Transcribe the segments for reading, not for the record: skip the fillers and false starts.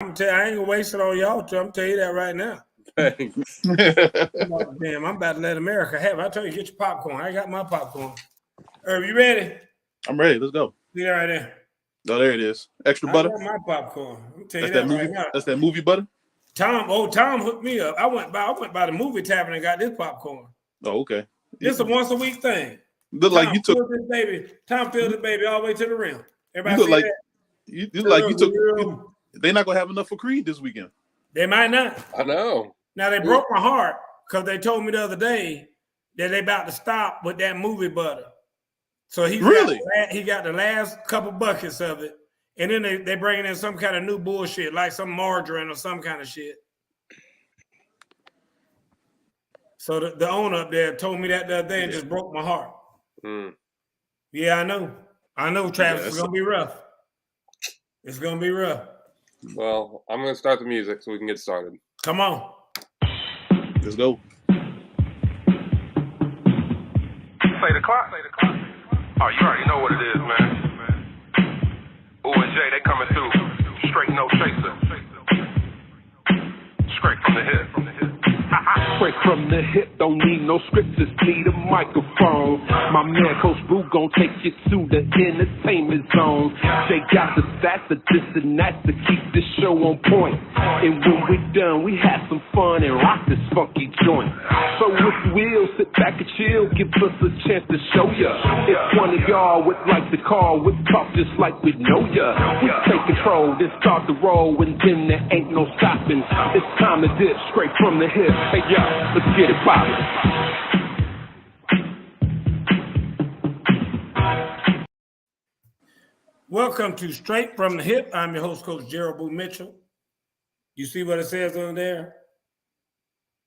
I ain't gonna waste it on y'all. I'm tell you that right now. Thanks. Damn, I'm about to let America have it. I tell you, get your popcorn. I got my popcorn. Herb, you ready? I'm ready. Let's go. Yeah, right there. Oh, there it is. Extra I butter. got my popcorn. I'm tell you That's that movie. right now. That's that movie butter. Tom hooked me up. I went by the movie tavern and got this popcorn. Oh, okay. It's a once a week thing. Look like you took this baby. Tom filled the baby all the way to the rim. Everybody look like that? You look like you took. They're not gonna have enough for Creed this weekend. They might not. I know. Now they broke my heart because they told me the other day that they about to stop with that movie butter. So he got the last couple buckets of it, and then they bringing in some kind of new bullshit like some margarine or some kind of shit. So the owner up there told me that the other day and just broke my heart. Mm. Yeah, I know, Travis. It's gonna be rough. It's gonna be rough. Well, I'm gonna start the music so we can get started. Come on. Let's go. Say the clock. Oh, you already know what it is, man. Ooh and J, they coming through. Straight no chaser. Straight from the hip. Straight from the hip, don't need no scripts, just need a microphone. My man Coach Boo gon' take you to the entertainment zone. They got the stats of this and that to keep this show on point. And when we're done, we have some fun and rock this funky joint. So if you will, sit back and chill, give us a chance to show ya. If one of y'all would like to call, we'll talk just like we know ya. We take control, then start the roll, and then there ain't no stopping. It's time to dip straight from the hip. Hey, y'all, let's get it poppin'. Welcome to Straight from the Hip. I'm your host, Coach Gerald Boo Mitchell. You see what it says on there?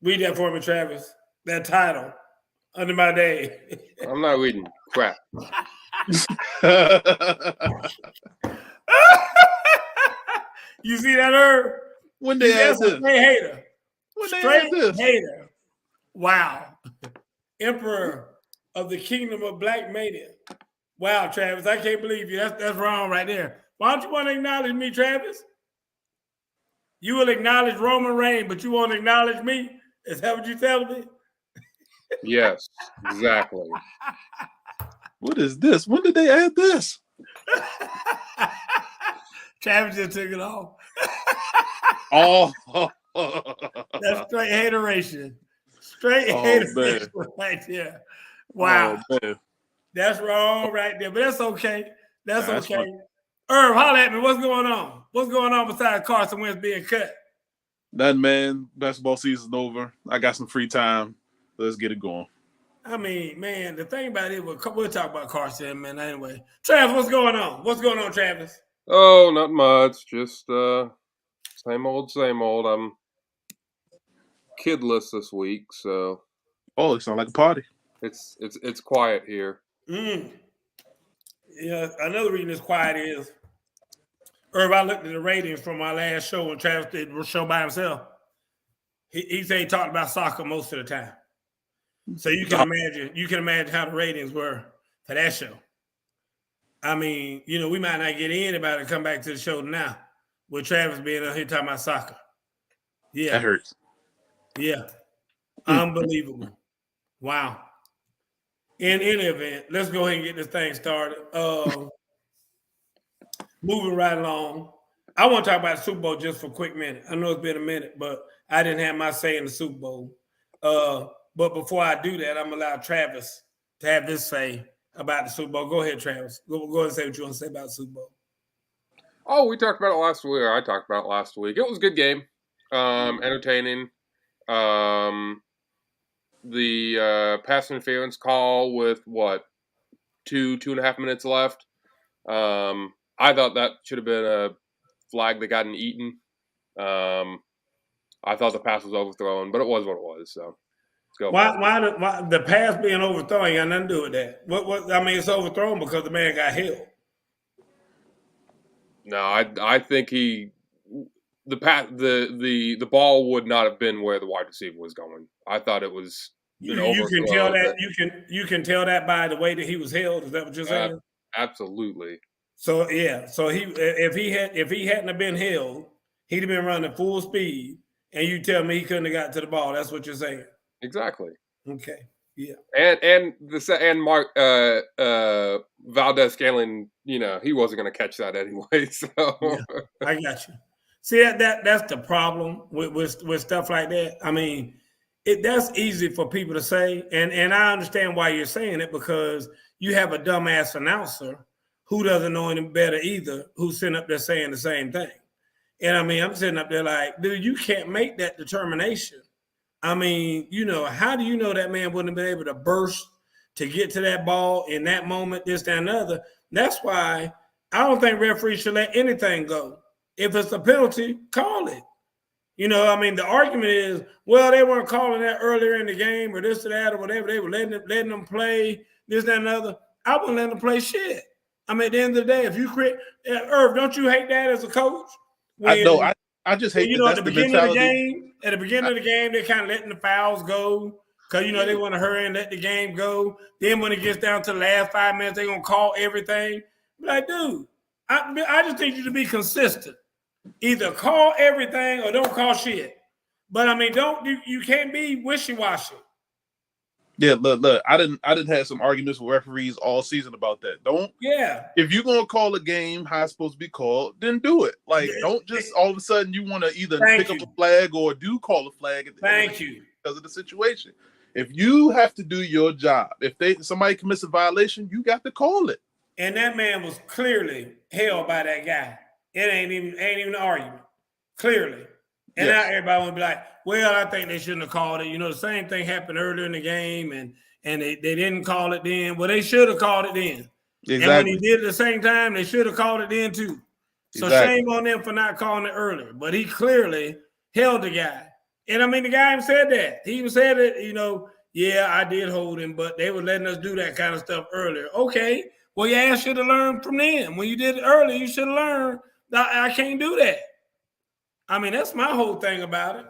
Read that for me, Travis. That title, Under My Day. I'm not reading crap. You see that, Herb? When they ask this? Straight hater. Straight hater. Wow. Emperor of the Kingdom of Black Mania. Wow, Travis, I can't believe you. That's wrong right there. Why don't you want to acknowledge me, Travis? You will acknowledge Roman Reigns, but you won't acknowledge me? Is that what you telling me? Yes, exactly. What is this? When did they add this? Travis just took it off. Oh. That's straight hateration. Straight hateration right there. Wow. Man. That's wrong right there, but that's okay. That's okay. Funny. Herb, holler at me. What's going on? What's going on besides Carson Wentz being cut? Nothing, man. Basketball season's over. I got some free time. Let's get it going. I mean, man, the thing about it, we'll talk about Carson, man, anyway. Travis, what's going on? What's going on, Travis? Oh, not much. Just same old. I'm kidless this week, so. Oh, it sounds like a party. It's quiet here. Yeah, another reason it's quiet is, Herb, I looked at the ratings from my last show when Travis did the show by himself. He said he talked about soccer most of the time. So you can imagine how the ratings were for that show. I mean, we might not get anybody to come back to the show now with Travis being up here talking about soccer. Yeah. That hurts. Yeah. Unbelievable. Wow. In any event, let's go ahead and get this thing started. Moving right along. I want to talk about the Super Bowl just for a quick minute. I know it's been a minute, but I didn't have my say in the Super Bowl. But before I do that, I'm going to allow Travis to have his say about the Super Bowl. Go ahead, Travis. Go ahead and say what you want to say about the Super Bowl. Oh, we talked about it last week. Or I talked about it last week. It was a good game. Entertaining. The pass interference call with, 2.5 minutes left. I thought that should have been a flag that got eaten. I thought the pass was overthrown, but it was what it was. So let's go. Why the pass being overthrown ain't got nothing to do with that? What I mean, it's overthrown because the man got held. No, I think the ball would not have been where the wide receiver was going. I thought it was. You can tell that you can tell that by the way that he was held. Is that what you're saying? Absolutely. So yeah. So if he hadn't have been held, he'd have been running full speed, and you tell me he couldn't have got to the ball. That's what you're saying. Exactly. Okay. Yeah. And Mark Valdez Scanlon, he wasn't going to catch that anyway. So yeah, I got you. See that's the problem with stuff like that. I mean, that's easy for people to say, and I understand why you're saying it, because you have a dumbass announcer who doesn't know any better either, who's sitting up there saying the same thing. And I mean, I'm sitting up there like, dude, you can't make that determination. I mean, how do you know that man wouldn't have been able to burst to get to that ball in that moment, this, that, and the other? That's why I don't think referees should let anything go. If it's a penalty, call it. I mean, the argument is, well, they weren't calling that earlier in the game or this or that or whatever. They were letting them play this, that, and the other. I wouldn't let them play shit. I mean, at the end of the day, if you create Irv, don't you hate that as a coach? I know. I just hate that. At the beginning of the game, they're kind of letting the fouls go because they want to hurry and let the game go. Then when it gets down to the last 5 minutes, they're gonna call everything. Like, dude, I just need you to be consistent. Either call everything or don't call shit. But I mean, you can't be wishy-washy. Yeah, look. I didn't have some arguments with referees all season about that. If you're gonna call a game how it's supposed to be called, then do it. Like, don't just all of a sudden you want to either pick up a flag or do call a flag at the end because of the situation. If you have to do your job, if somebody commits a violation, you got to call it. And that man was clearly held by that guy. It ain't even an argument. Clearly. And now everybody would be like, well, I think they shouldn't have called it. The same thing happened earlier in the game, and they didn't call it then. Well, they should have called it then. Exactly. And when he did it at the same time, they should have called it then too. So shame on them for not calling it earlier. But he clearly held the guy. And I mean, the guy even said that. He even said it, yeah, I did hold him, but they were letting us do that kind of stuff earlier. Okay. Well, your ass should have learned from them. When you did it earlier, you should have learned that I can't do that. I mean, that's my whole thing about it.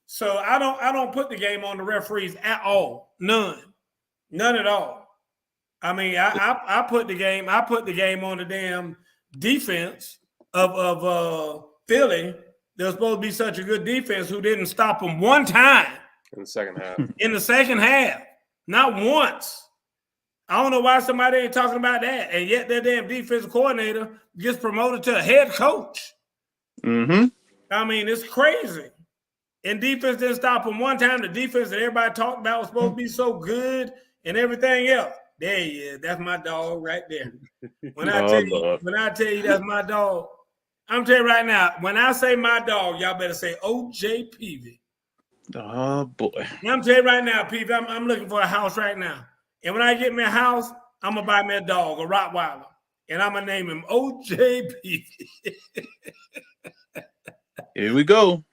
So I don't put the game on the referees at all. None at all. I mean, I put the game on the damn defense of Philly. They're supposed to be such a good defense who didn't stop them one time in the second half. In the second half, not once. I don't know why somebody ain't talking about that, and yet their damn defensive coordinator gets promoted to a head coach. Mm-hmm. I mean, it's crazy. And defense didn't stop them one time. The defense that everybody talked about was supposed to be so good and everything else. There he is. That's my dog right there. When I tell you that's my dog, I'm telling you right now, when I say my dog, y'all better say OJ Peavy. Oh, boy. Now, I'm telling you right now, Peavy, I'm looking for a house right now. And when I get me a house, I'm going to buy me a dog, a Rottweiler. And I'm going to name him OJ Peavy. Here we go.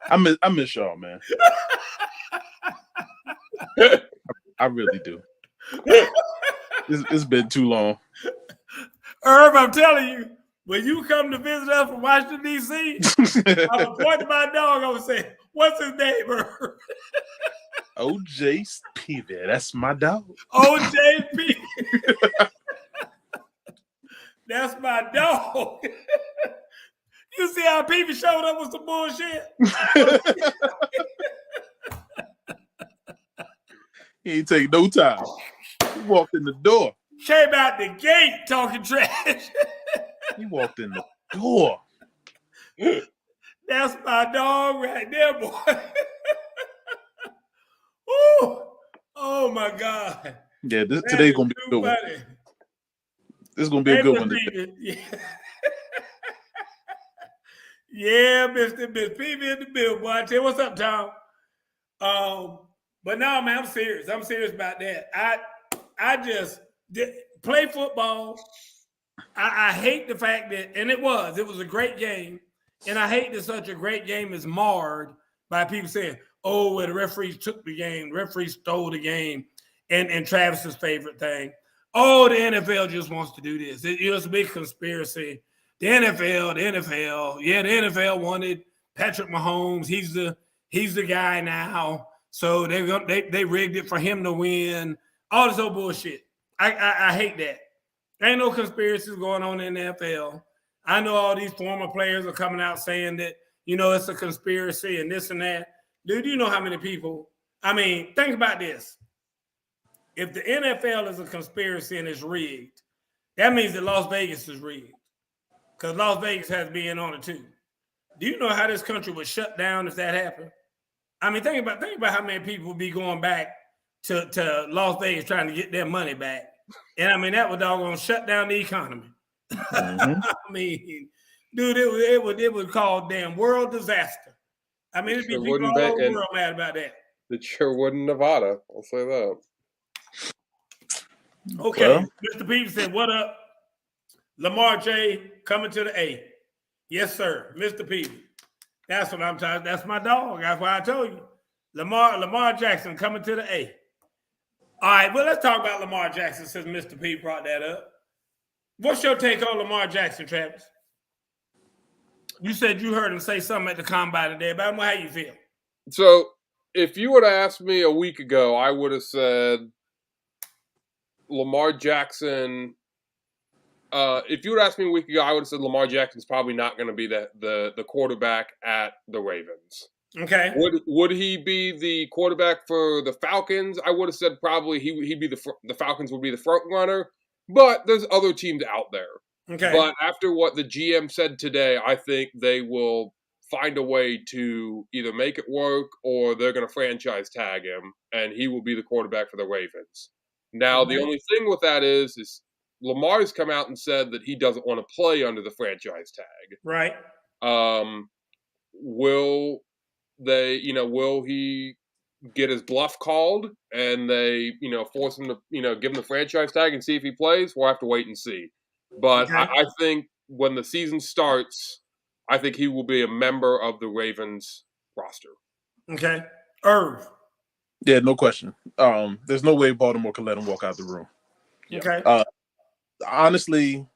I miss y'all, man. I really do. It's been too long. Irv, I'm telling you, when you come to visit us from Washington, D.C., I'm going to point to my dog. I'm going to say, what's his name, Irv? OJ Peavy. That's my dog. OJ Peavy. That's my dog. You see how Peavy showed up with some bullshit? He ain't take no time. He walked in the door. Came out the gate talking trash. He walked in the door. That's my dog right there, boy. Ooh. Oh, my God. Yeah, today's going to be a good one. This is going to be a good one today. Yeah, Mr. Peavy in the bill, boy. I tell you what's up, Tom. But no, man, I'm serious. I'm serious about that. I just play football. I hate the fact that, and it was a great game, and I hate that such a great game is marred by people saying, oh, well, the referees took the game, the referees stole the game, and Travis's favorite thing. Oh, the NFL just wants to do this. It's a big conspiracy. The NFL, yeah, the NFL wanted Patrick Mahomes. He's the guy now. So they rigged it for him to win. All this old bullshit. I hate that. There ain't no conspiracies going on in the NFL. I know all these former players are coming out saying that, it's a conspiracy and this and that. Dude, you know how many people? I mean, think about this. If the NFL is a conspiracy and it's rigged, that means that Las Vegas is rigged. Because Las Vegas has to be in on it too. Do you know how this country would shut down if that happened? I mean, think about how many people would be going back to Las Vegas trying to get their money back. And I mean, that would doggone shut down the economy. Mm-hmm. I mean, dude, it would cause damn world disaster. I mean, it'd be people all over the world mad about that. It sure would in Nevada. I'll say that. Okay, Well, Mr. Peter said, "What up, Lamar J coming to the A?" Yes, sir, Mr. Peter. That's what I'm talking. That's my dog. That's why I told you, Lamar Jackson coming to the A. All right, well, let's talk about Lamar Jackson since Mr. P brought that up. What's your take on Lamar Jackson, Travis? You said you heard him say something at the combine today about him. How you feel? So, if you would have asked me a week ago, I would have said Lamar Jackson. If you would ask me a week ago, I would have said Lamar Jackson's probably not going to be the quarterback at the Ravens. Okay. Would he be the quarterback for the Falcons? I would have said probably he'd be the Falcons would be the front runner. But there's other teams out there. Okay. But after what the GM said today, I think they will find a way to either make it work or they're going to franchise tag him, and he will be the quarterback for the Ravens. Now, the only thing with that is Lamar's come out and said that he doesn't want to play under the franchise tag. Right. Will he get his bluff called and they, force him to, give him the franchise tag and see if he plays? We'll have to wait and see. But Okay. I think when the season starts, I think he will be a member of the Ravens roster. Okay. Irv. yeah, no question. There's no way Baltimore can let him walk out the room. Okay. Honestly,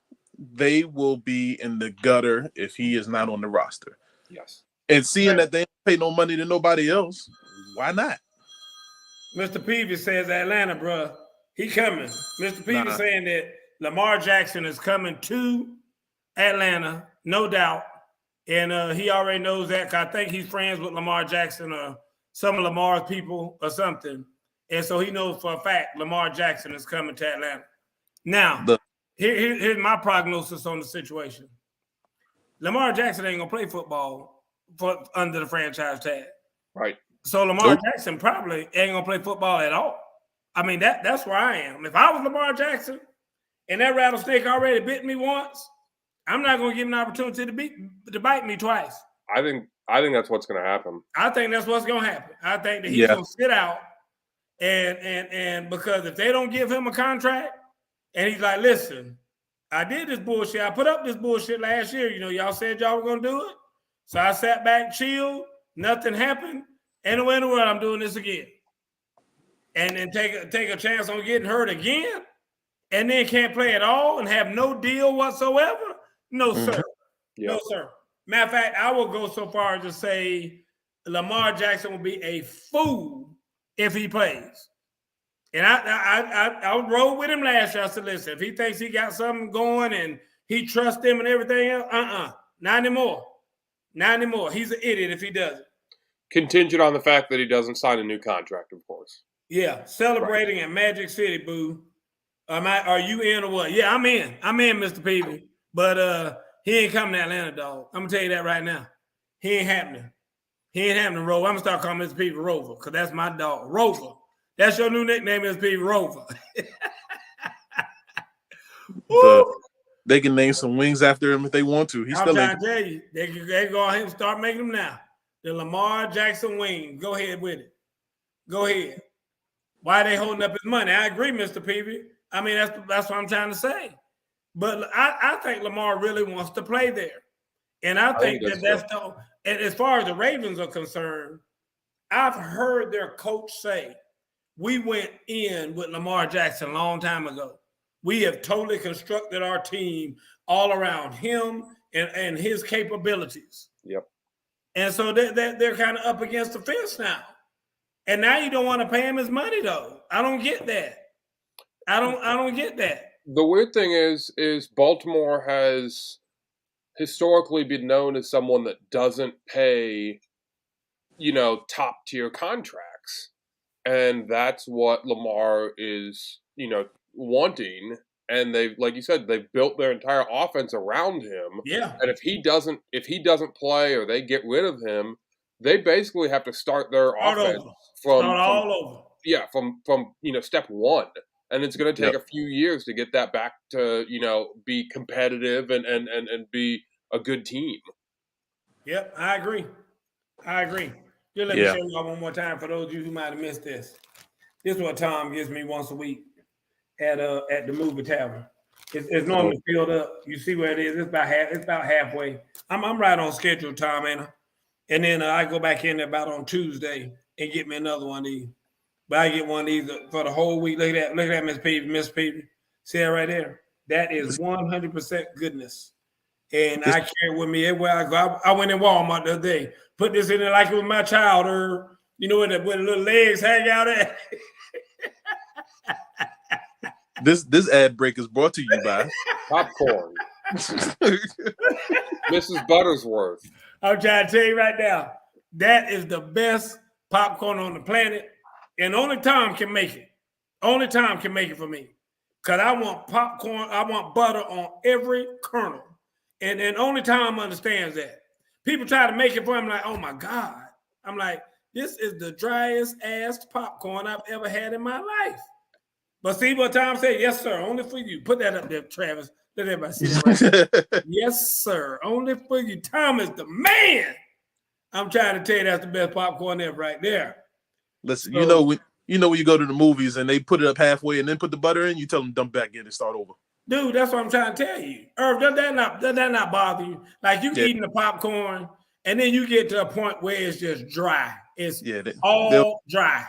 they will be in the gutter if he is not on the roster. Yes. And seeing that they don't pay no money to nobody else, why not? Mr. Peavy says Atlanta, bro. He coming. Mr. Peavy saying that Lamar Jackson is coming to Atlanta, no doubt. And he already knows that because I think he's friends with Lamar Jackson or some of Lamar's people or something. And so he knows for a fact Lamar Jackson is coming to Atlanta. Now, here's my prognosis on the situation. Lamar Jackson ain't going to play football under the franchise tag. Right. So Lamar Jackson probably ain't going to play football at all. I mean, that's where I am. If I was Lamar Jackson and that rattlesnake already bit me once, I'm not going to give him an opportunity to bite me twice. I think that's what's going to happen. I think that's what's going to happen. I think that he's going to sit out and because if they don't give him a contract and he's like, listen, I did this bullshit. I put up this bullshit last year. Y'all said y'all were going to do it. So I sat back, chilled. Nothing happened. Anyway in the world, I'm doing this again. And then take a chance on getting hurt again and then can't play at all and have no deal whatsoever? No, sir. Yeah. No, sir. Matter of fact, I will go so far as to say Lamar Jackson will be a fool if he plays. And I rode with him last year. I said, listen, if he thinks he got something going and he trusts him and everything else, not anymore. Not anymore. He's an idiot if he doesn't. Contingent on the fact that he doesn't sign a new contract, of course. Yeah, celebrating in Magic City, boo. Are you in or what? Yeah, I'm in. I'm in, Mr. Peavy. But he ain't coming to Atlanta, dog. I'm going to tell you that right now. He ain't happening. He ain't happening, Rover. I'm going to start calling Mr. Peavy Rover because that's my dog. Rover. That's your new nickname, Mr. Peavy, Rover. They can name some wings after him if they want to. He's I'm still trying to tell you. They can go ahead and start making them now. The Lamar Jackson wing. Go ahead with it. Go ahead. Why are they holding up his money? I agree, Mr. Peavy. I mean, that's what I'm trying to say. But I think Lamar really wants to play there. And I think that's the – and as far as the Ravens are concerned, I've heard their coach say, we went in with Lamar Jackson a long time ago. We have totally constructed our team all around him and his capabilities. Yep. And so they're kind of up against the fence now. And now you don't want to pay him his money, though. I don't get that. I don't get that. The weird thing is Baltimore has historically been known as someone that doesn't pay, top tier contracts. And that's what Lamar is, wanting. And they've, like you said, they've built their entire offense around him. Yeah. And if he doesn't play or they get rid of him, they basically have to start their offense Start all over. Yeah, from step one. And it's going to take Yep. a few years to get that back to, be competitive and be a good team. Yep, I agree. Just let me show you all one more time for those of you who might have missed this. This is what Tom gives me once a week at the movie tavern. It's normally filled up. You see where it is? It's about halfway. I'm right on schedule, Tom, ain't I? And then I go back in there about on Tuesday and get me another one of these. But I get one of these for the whole week. Look at that, Miss Peavy. See that right there? That is 100% goodness. And I carry it with me everywhere I go. I went in Walmart the other day, put this in there like it was my child, or where the little legs hang out at. This ad break is brought to you by Popcorn. Mrs. Buttersworth. I'm trying to tell you right now, that is the best popcorn on the planet, and only Tom can make it. Only Tom can make it for me, because I want popcorn. I want butter on every kernel. And only Tom understands that. People try to make it for him like, oh my God. I'm like, this is the driest ass popcorn I've ever had in my life. But see what Tom said? Yes, sir. Only for you. Put that up there, Travis. Let everybody see that right. Yes, sir. Only for you. Tom is the man. I'm trying to tell you that's the best popcorn ever right there. Listen, so, when you go to the movies and they put it up halfway and then put the butter in, you tell them dump back in and start over. Dude, that's what I'm trying to tell you. Irv, does that not bother you? Like you eating the popcorn and then you get to a point where it's just dry. It's all dry.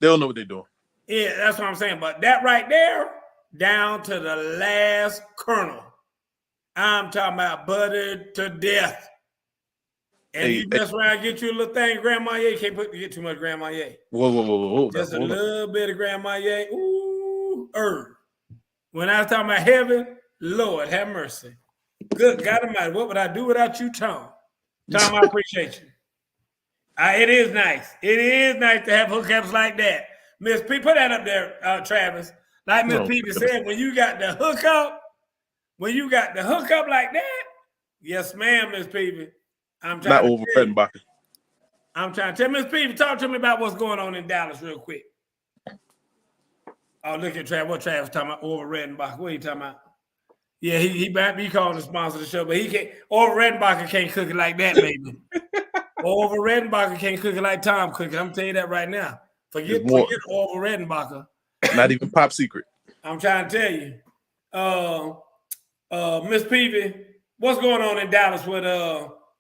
They don't know what they're doing. Yeah, that's what I'm saying. But that right there, down to the last kernel. I'm talking about buttered to death. And you mess around and get you a little thing, Grand Marnier. You can't get too much Grand Marnier. Whoa. Just a little bit of Grand Marnier. Ooh, Irv. When I was talking about heaven, Lord, have mercy. Good God Almighty, what would I do without you, Tom? Tom, I appreciate you. It is nice. It is nice to have hookups like that. Miss P, put that up there, Travis. Like Miss P said, when you got the hookup like that, yes, ma'am, Miss P. I'm trying not to over Redenbacher. I'm trying to tell Miss P, talk to me about what's going on in Dallas real quick. Oh, look at Travis. What Travis talking about? Over Redenbacher. What are you talking about? Yeah, he might be calling the sponsor of the show, but he can't. Over Redenbacher can't cook it like that, baby. Over Redenbacher can't cook it like Tom cook it. I'm telling you that right now. Forget Over Redenbacher. Not even Pop Secret. I'm trying to tell you. Miss Peavy, what's going on in Dallas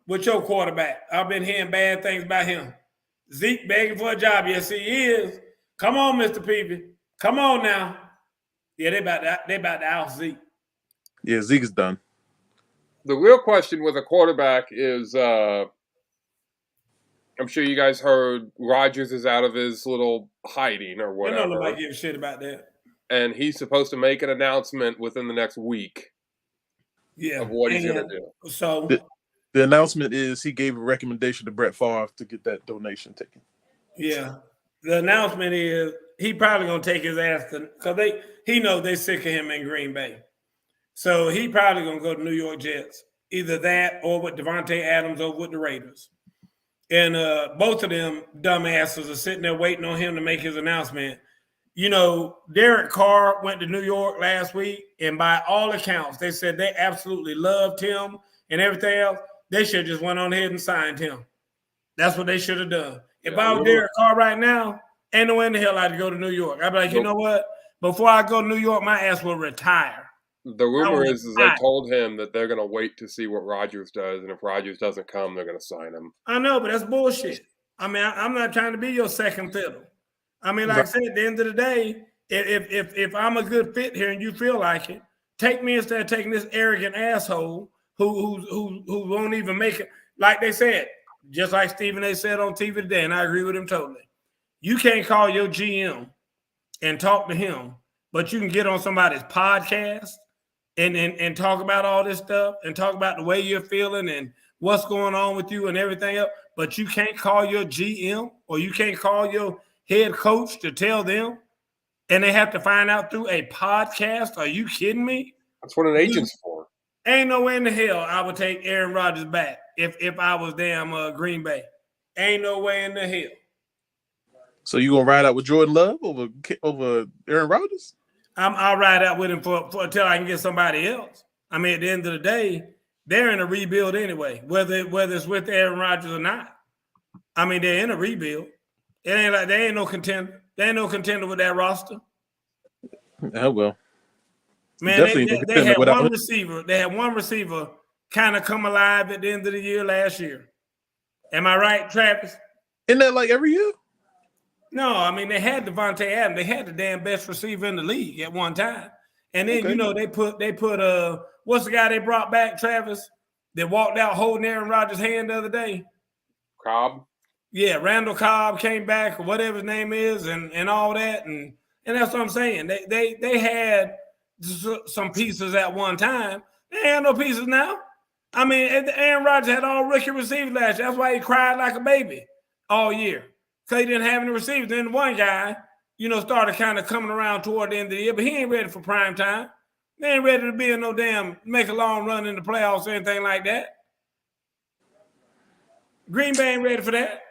with your quarterback? I've been hearing bad things about him. Zeke begging for a job. Yes, he is. Come on, Mr. Peavy. Come on now. Yeah, they about to out Zeke. Yeah, Zeke is done. The real question with a quarterback is, I'm sure you guys heard Rodgers is out of his little hiding or whatever. I know nobody give a shit about that. And he's supposed to make an announcement within the next week. Yeah, of what he's going to do. So the announcement is he gave a recommendation to Brett Favre to get that donation taken. Yeah, the announcement is he probably gonna take his ass to because he knows they sick of him in Green Bay, so he probably gonna go to New York Jets. Either that or with Devontae Adams over with the Raiders. And both of them dumbasses are sitting there waiting on him to make his announcement. Derek Carr went to New York last week, and by all accounts, they said they absolutely loved him and everything else. They should have just went on ahead and signed him. That's what they should have done. If I was Derek Carr right now, ain't no way in the hell I'd go to New York. I'd be like, you know what? Before I go to New York, my ass will retire. The rumor is they told him that they're going to wait to see what Rodgers does, and if Rodgers doesn't come, they're going to sign him. I know, but that's bullshit. I mean, I'm not trying to be your second fiddle. I mean, like I said, at the end of the day, if I'm a good fit here and you feel like it, take me instead of taking this arrogant asshole who won't even make it. Like they said, just like Stephen A. said on TV today, and I agree with him totally. You can't call your GM and talk to him, but you can get on somebody's podcast and talk about all this stuff and talk about the way you're feeling and what's going on with you and everything else, but you can't call your GM or you can't call your head coach to tell them, and they have to find out through a podcast? Are you kidding me? That's what an agent's for. Ain't no way in the hell I would take Aaron Rodgers back if I was damn Green Bay. Ain't no way in the hell. So you gonna ride out with Jordan Love over Aaron Rodgers? I'll ride out with him for until I can get somebody else. I mean, at the end of the day, they're in a rebuild anyway, whether it's with Aaron Rodgers or not. I mean, they're in a rebuild. It ain't like they ain't no contender. They ain't no contender with that roster. Oh well. Man, they had one receiver. They had one receiver kind of come alive at the end of the year last year. Am I right, Travis? Isn't that like every year? No, I mean, they had Devontae Adams. They had the damn best receiver in the league at one time. And then, they put what's the guy they brought back, Travis, that walked out holding Aaron Rodgers' hand the other day? Cobb. Yeah, Randall Cobb came back, or whatever his name is, and all that. And that's what I'm saying. They had some pieces at one time. They ain't no pieces now. I mean, Aaron Rodgers had all rookie receivers last year. That's why he cried like a baby all year, because he didn't have any receivers. Then one guy, started kind of coming around toward the end of the year, but he ain't ready for prime time. They ain't ready to be in no damn make a long run in the playoffs or anything like that. Green Bay ain't ready for that.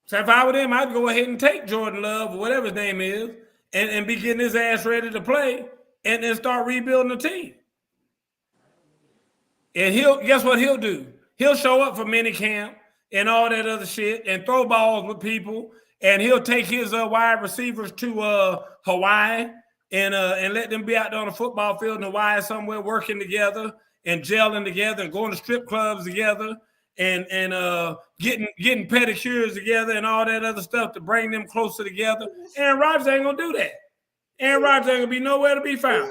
So if I were them, I'd go ahead and take Jordan Love or whatever his name is and be getting his ass ready to play and then start rebuilding the team. And guess what he'll do? He'll show up for minicamp and all that other shit and throw balls with people, and he'll take his wide receivers to Hawaii and let them be out there on the football field in Hawaii somewhere working together and gelling together and going to strip clubs together and getting pedicures together and all that other stuff to bring them closer together. Aaron Rodgers ain't gonna do that. Aaron Rodgers ain't gonna be nowhere to be found.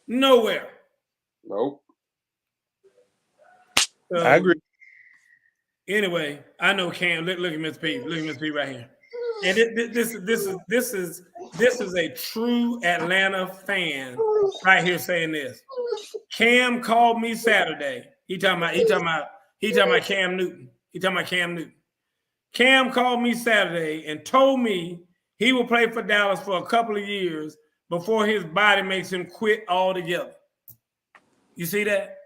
Nowhere. Nope. I agree. Anyway, I know Cam. Look at Miss P. Look at Miss P right here. And this is a true Atlanta fan right here saying this. Cam called me Saturday. He talking about Cam Newton. He talking about Cam Newton. Cam called me Saturday and told me he will play for Dallas for a couple of years before his body makes him quit altogether. You see that?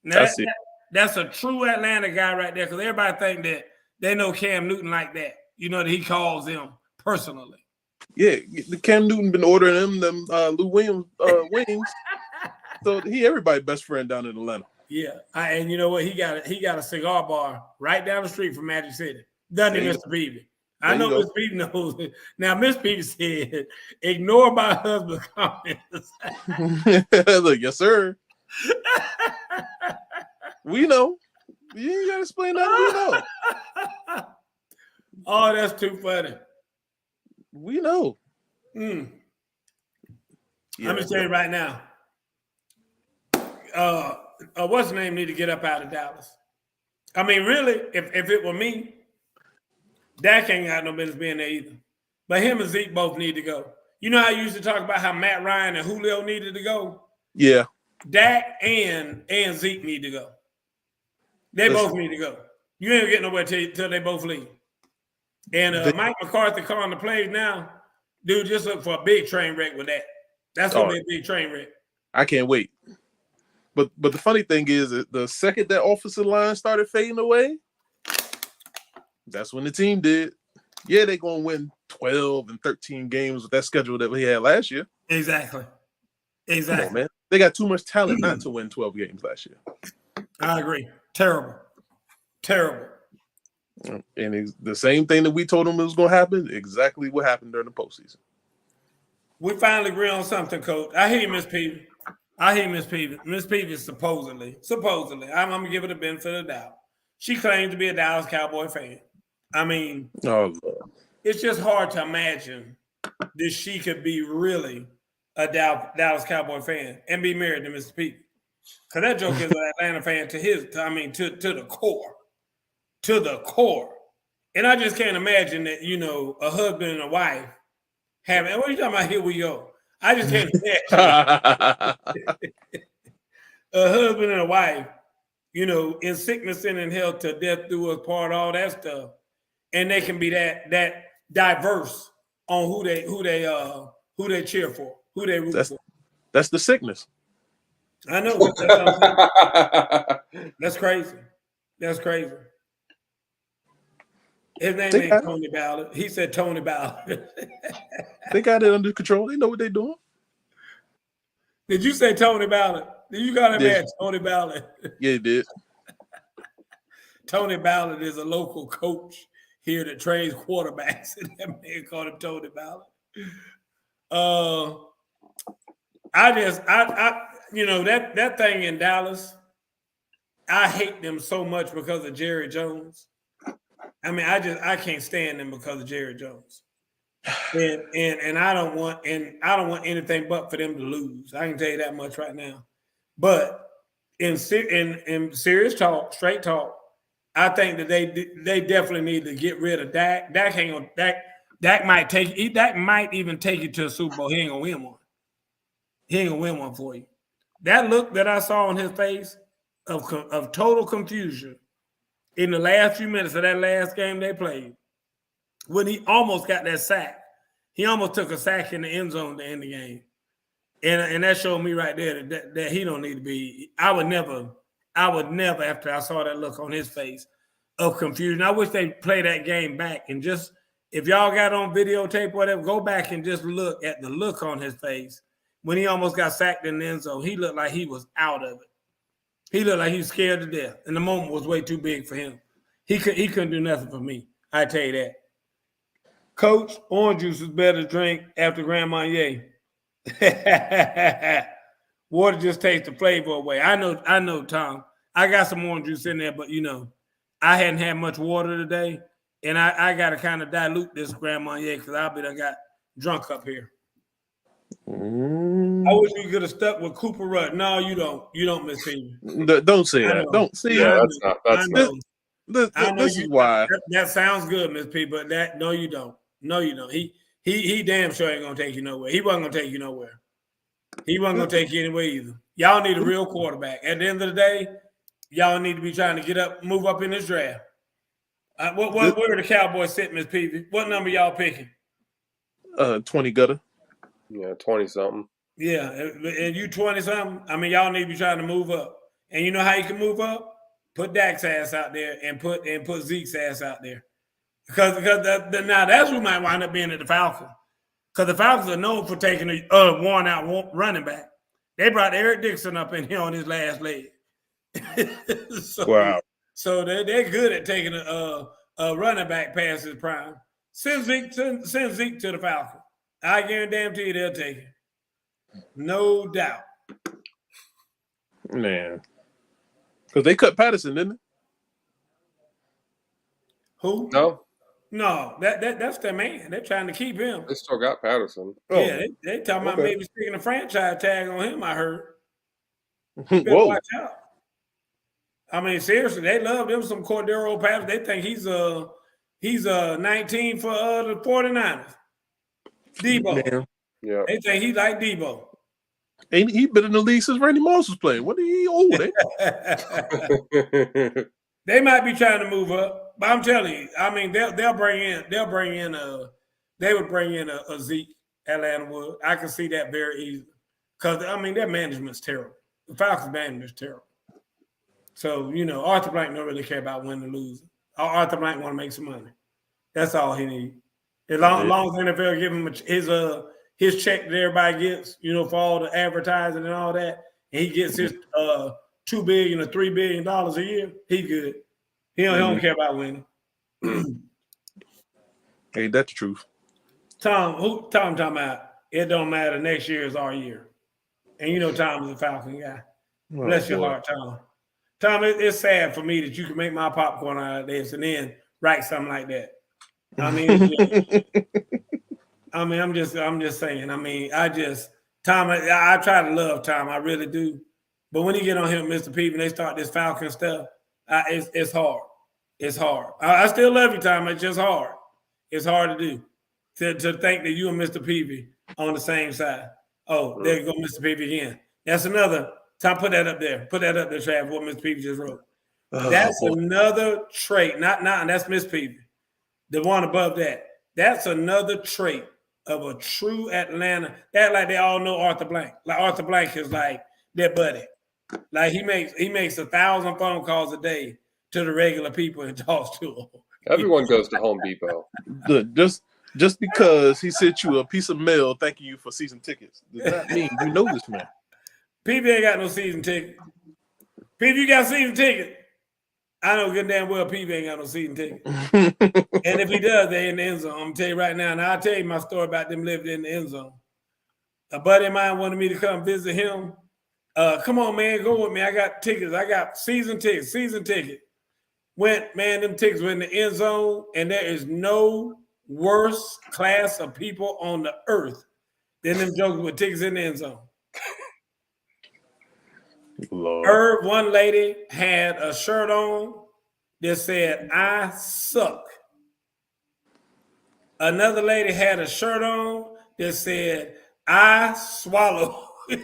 Now, that's a true Atlanta guy right there, because everybody think that they know Cam Newton like that. That he calls them personally. Yeah, the Cam Newton been ordering them Lou Williams wings. So everybody's best friend down in Atlanta. Yeah, and you know what? He got a cigar bar right down the street from Magic City. Doesn't he, Mr. Peavy? I know Miss Peavy knows. Now, Miss Peavy said, ignore my husband's comments. Look, yes, sir. We know. You ain't got to explain that. We know. Oh, that's too funny. We know. Yeah, I'm going to tell you right now. What's the name need to get up out of Dallas? I mean, really, if it were me, Dak ain't got no business being there either. But him and Zeke both need to go. You know how you used to talk about how Matt Ryan and Julio needed to go? Yeah. Dak and Zeke need to go. They both need to go. You ain't getting nowhere till they both leave. And Mike McCarthy calling the plays now, dude, just look for a big train wreck with that. That's going to be a big train wreck. I can't wait. But the funny thing is, the second that offensive line started fading away, that's when the team did. Yeah, they're going to win 12 and 13 games with that schedule that we had last year. Exactly. Come on, man. They got too much talent not to win 12 games last year. I agree. Terrible. And it's the same thing that we told them was going to happen, exactly what happened during the postseason. We finally agree on something, Coach. I hear you, Miss Peavy. Miss Peavy supposedly, I'm going to give her the benefit of the doubt. She claims to be a Dallas Cowboy fan. I mean, it's just hard to imagine that she could be really a Dallas Cowboy fan and be married to Mr. Peavy. Because that joke is an Atlanta fan to the core. To the core. And I just can't imagine that, a husband and a wife having, what are you talking about? Here we go. I just can't stand a husband and a wife, in sickness and in health to death do us part, all that stuff, and they can be that diverse on who they cheer for, who they root for. That's the sickness. I know. That's crazy. That's crazy. His name ain't Tony Ballard. He said Tony Ballard. They got it under control. They know what they're doing. Did you say Tony Ballard? Did you call him that Tony Ballard? Yeah, he did. Tony Ballard is a local coach here that trains quarterbacks, and that man called him Tony Ballard. That thing in Dallas, I hate them so much because of Jerry Jones. I mean, I can't stand them because of Jerry Jones. And I don't want anything but for them to lose. I can tell you that much right now. But in serious talk, straight talk, I think that they definitely need to get rid of Dak. Dak might even take you to a Super Bowl. He ain't gonna win one. He ain't gonna win one for you. That look that I saw on his face of total confusion in the last few minutes of that last game they played, when he almost got that sack. He almost took a sack in the end zone to end the game. And that showed me right there that he don't need to be. I would never, after I saw that look on his face of confusion. I wish they'd play that game back and just, if y'all got on videotape or whatever, go back and just look at the look on his face when he almost got sacked in the end zone. He looked like he was out of it. He looked like he was scared to death, and the moment was way too big for him. He couldn't do nothing for me. I tell you that. Coach, orange juice is better to drink after Grand Marnier. Water just takes the flavor away. I know, Tom. I got some orange juice in there, but I hadn't had much water today, and I got to kind of dilute this Grand Marnier because I got drunk up here. I wish we could have stuck with Cooper Rudd. No, you don't. You don't, Miss Phoebe. Don't say that. Don't see that. This is why. That sounds good, Miss P, but no, you don't. No, you don't. He damn sure ain't gonna take you nowhere. He wasn't gonna take you nowhere. He wasn't gonna take you anywhere either. Y'all need a real quarterback. At the end of the day, y'all need to be trying to move up in this draft. Where are the Cowboys sitting, Miss Peavy? What number y'all picking? 20 gutter. Yeah, 20-something. Yeah, and you 20-something. I mean, y'all need to be trying to move up. And you know how you can move up? Put Dak's ass out there and put Zeke's ass out there. Because now that's who might wind up being at the Falcons. Because the Falcons are known for taking a worn-out running back. They brought Eric Dixon up in here on his last leg. Wow. So they're good at taking a running back past his prime. Send Zeke to the Falcons. I guarantee you they'll take it. No doubt. Man. Because they cut Patterson, didn't they? Who? No, that's their man. They're trying to keep him. They still got Patterson. Yeah, they talking about maybe sticking a franchise tag on him, I heard. Whoa. Watch out. I mean, seriously, they love them some Cordero Patterson. They think he's 19 for the 49ers. Debo. Damn. Yeah. They think he's like Debo. Ain't he been in the league since Randy Moss was playing? What are he old? They might be trying to move up, but I'm telling you, I mean, they would bring in a Zeke, Atlanta would. I can see that very easily. Because I mean, their management's terrible. The Falcons' management's terrible. So, Arthur Blank don't really care about winning or losing. Arthur Blank want to make some money. That's all he needs. As long as the NFL give him his check that everybody gets, for all the advertising and all that, and he gets his $2 billion or $3 billion a year, he good. He don't care about winning. Ain't that the truth? Tom talking about it don't matter. Next year is our year. And Tom is a Falcon guy. Bless your heart, Tom. Tom, it's sad for me that you can make my popcorn out of this and then write something like that. I mean, I'm just saying. I mean, Tom, I try to love Tom. I really do. But when you get on him, Mr. Peavy, and they start this Falcon stuff, it's hard. It's hard. I still love you, Tom. It's just hard. It's hard to do. To think that you and Mr. Peavy on the same side. Oh, there you go, Mr. Peavy again. That's another. Tom, put that up there. Put that up there, Trav, what Mr. Peavy just wrote. That's another trait. Not that's Miss Peavy. The one above that. That's another trait of a true Atlanta. That like they all know Arthur Blank. Like Arthur Blank is like their buddy. Like he makes 1,000 phone calls a day to the regular people and talks to them. Everyone goes to Home Depot. Look, just because he sent you a piece of mail thanking you for season tickets does not mean you know this man. Peavy ain't got no season ticket. Peavy, you got a season ticket. I know good damn well Peavy ain't got no season ticket. And if he does, they in the end zone. I'm gonna tell you right now. Now I'll tell you my story about them living in the end zone. A buddy of mine wanted me to come visit him. Come on, man, go with me. I got tickets. I got season tickets. Went, man, them tickets were in the end zone, and there is no worse class of people on the earth than them jokers with tickets in the end zone. Lord. One lady had a shirt on that said, "I suck." Another lady had a shirt on that said, "I swallow." And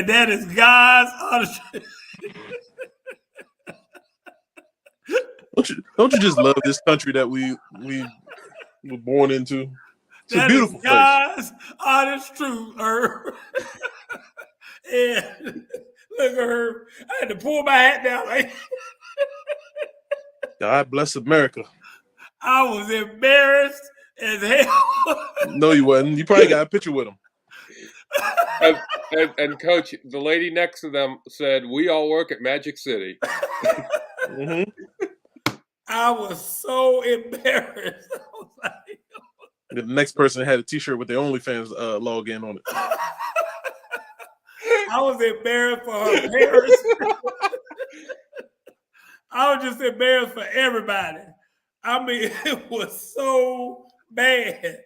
that is God's honest. Don't you just love this country that we were born into? It's a beautiful place. God's honest truth, Herb. And look at her. I had to pull my hat down. Like, God bless America. I was embarrassed as hell. No, you wasn't. You probably got a picture with him. And Coach, the lady next to them said, "We all work at Magic City." Mm-hmm. I was so embarrassed. I was like, The next person had a T-shirt with their OnlyFans login on it. I was embarrassed for her parents. I was just embarrassed for everybody. I mean, it was so bad.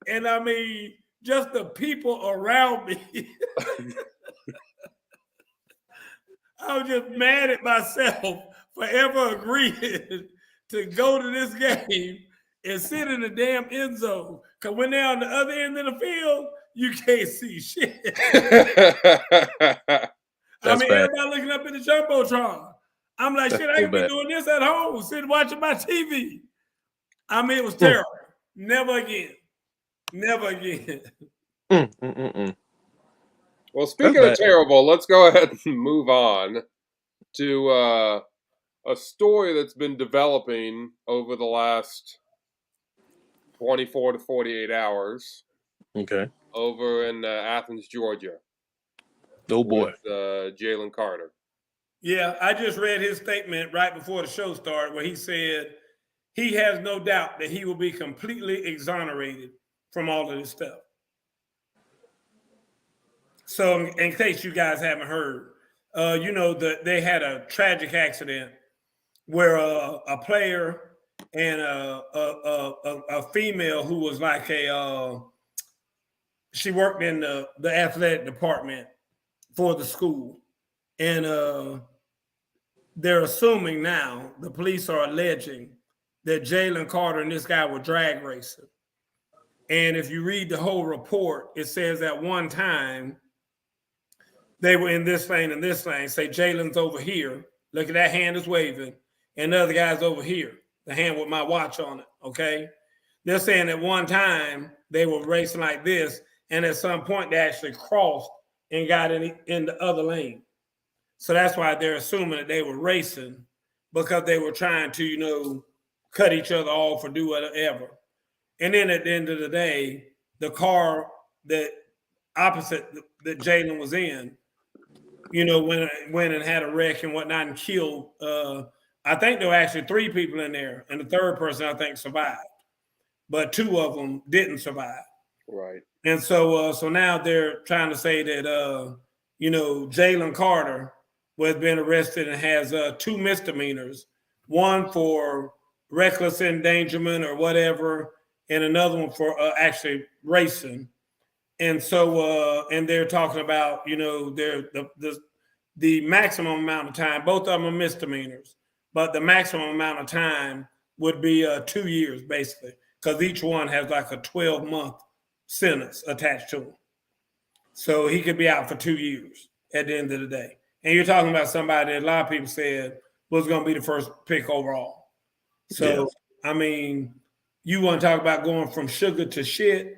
And I mean, just the people around me. I was just mad at myself for ever agreeing to go to this game and sit in the damn end zone. Because when they're on the other end of the field, you can't see shit. Everybody looking up in the Jumbotron. I'm like, shit, I can be doing this at home, sitting watching my TV. I mean, it was terrible. Never again. Never again. Well, speaking of terrible, let's go ahead and move on to a story that's been developing over the last 24 to 48 hours. Okay. Over in Athens, Georgia. Oh, boy. With Jalen Carter. Yeah, I just read his statement right before the show started where he said he has no doubt that he will be completely exonerated from all of this stuff. So in case you guys haven't heard, they had a tragic accident where a player and a female who was like she worked in the athletic department for the school. And they're assuming now, the police are alleging that Jalen Carter and this guy were drag racing. And if you read the whole report, it says at one time, they were in this lane and this lane. Say Jalen's over here. Look at that hand is waving. And the other guy's over here. The hand with my watch on it, okay? They're saying at one time, they were racing like this. And at some point, they actually crossed and got in the other lane. So that's why they're assuming that they were racing because they were trying to, cut each other off or do whatever. And then at the end of the day, the car that opposite that Jalen was in, went and had a wreck and whatnot and killed. I think there were actually 3 people in there, and the third person I think survived, but 2 of them didn't survive. Right. And so now they're trying to say that Jalen Carter was been arrested and has 2 misdemeanors, one for reckless endangerment or whatever, and another one for actually racing. And so and they're talking about they're the maximum amount of time. Both of them are misdemeanors, but the maximum amount of time would be 2 years basically, because each one has like a 12-month sentence attached to him. So he could be out for 2 years at the end of the day. And you're talking about somebody that a lot of people said was going to be the first pick overall. So, I mean, you want to talk about going from sugar to shit,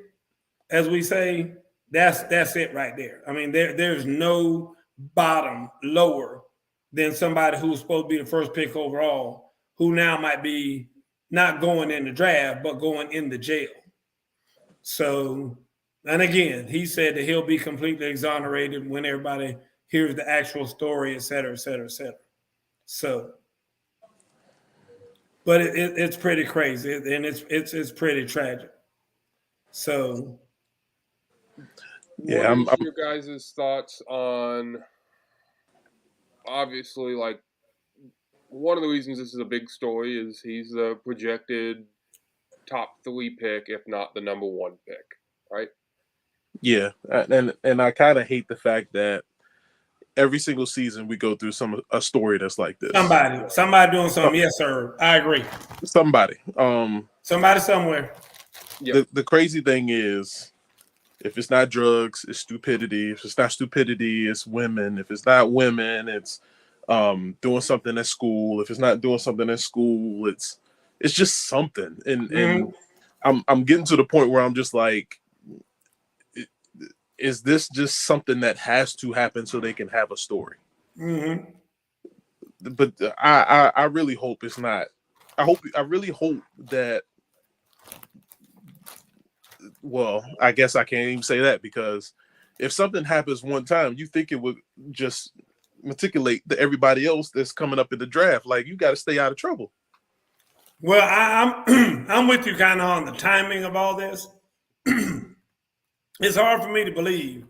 as we say, that's it right there. I mean, there's no bottom lower than somebody who's supposed to be the first pick overall, who now might be not going in the draft, but going in the jail. So, and again, he said that he'll be completely exonerated when everybody hears the actual story, et cetera, et cetera, et cetera. So, but it's pretty crazy, and it's pretty tragic. So, what is your guys' thoughts on? Obviously, like, one of the reasons this is a big story is he's the projected top 3 pick, if not the number 1 pick, right? Yeah, and I kind of hate the fact that every single season we go through a story that's like this. Somebody doing something. Yes, sir. I agree. Somebody somewhere. Yep. The crazy thing is, if it's not drugs, it's stupidity. If it's not stupidity, it's women. If it's not women, it's doing something at school. If it's not doing something at school, it's just something. And I'm getting to the point where I'm just like, is this just something that has to happen so they can have a story? Mm-hmm. But I really hope it's not. I really hope that. Well, I guess I can't even say that, because if something happens one time, you think it would just matriculate to everybody else that's coming up in the draft. Like, you got to stay out of trouble. Well, I'm with you kind of on the timing of all this. It's hard for me to believe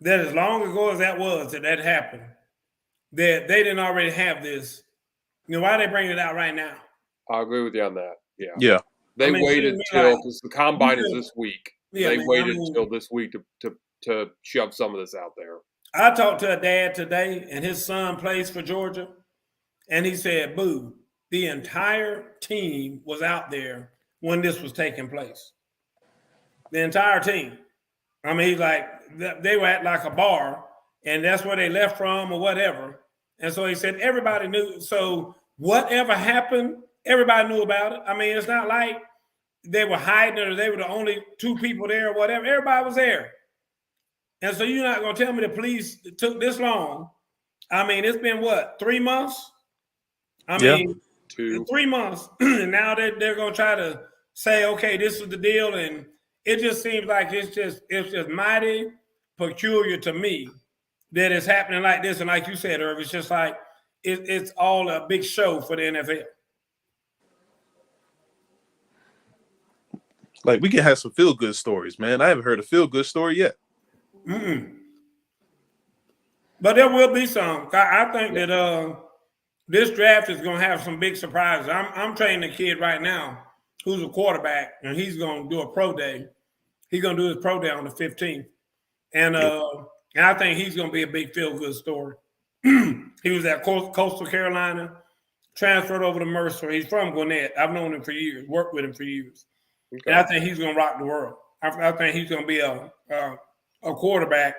that as long ago as that happened, that they didn't already have this. You know, why are they bringing it out right now? I agree with you on that. Yeah. Yeah. They waited till, because the combine is this week. They waited until this week to shove some of this out there. I talked to a dad today, and his son plays for Georgia, and he said, "Boo, the entire team was out there when this was taking place. The entire team. I mean, like, they were at like a bar, and that's where they left from or whatever." And so he said everybody knew. So whatever happened, everybody knew about it. I mean, it's not like they were hiding it or they were the only 2 people there or whatever. Everybody was there. And so you're not going to tell me the police took this long. I mean, it's been what, 3 months? I mean, 2. 3 months. And now they're going to try to say, okay, this is the deal. And it just seems like it's just mighty peculiar to me that it's happening like this. And like you said, Irv, it's just like it's all a big show for the NFL. Like, we can have some feel-good stories, man. I haven't heard a feel-good story yet. But there will be some. I think that this draft is going to have some big surprises. I'm training a kid right now who's a quarterback, and he's going to do a pro day. He's going to do his pro day on the 15th. And I think he's going to be a big feel-good story. He was at Coastal Carolina, transferred over to Mercer. He's from Gwinnett. I've known him for years, worked with him for years. Okay. And I think he's going to rock the world. I think he's going to be a quarterback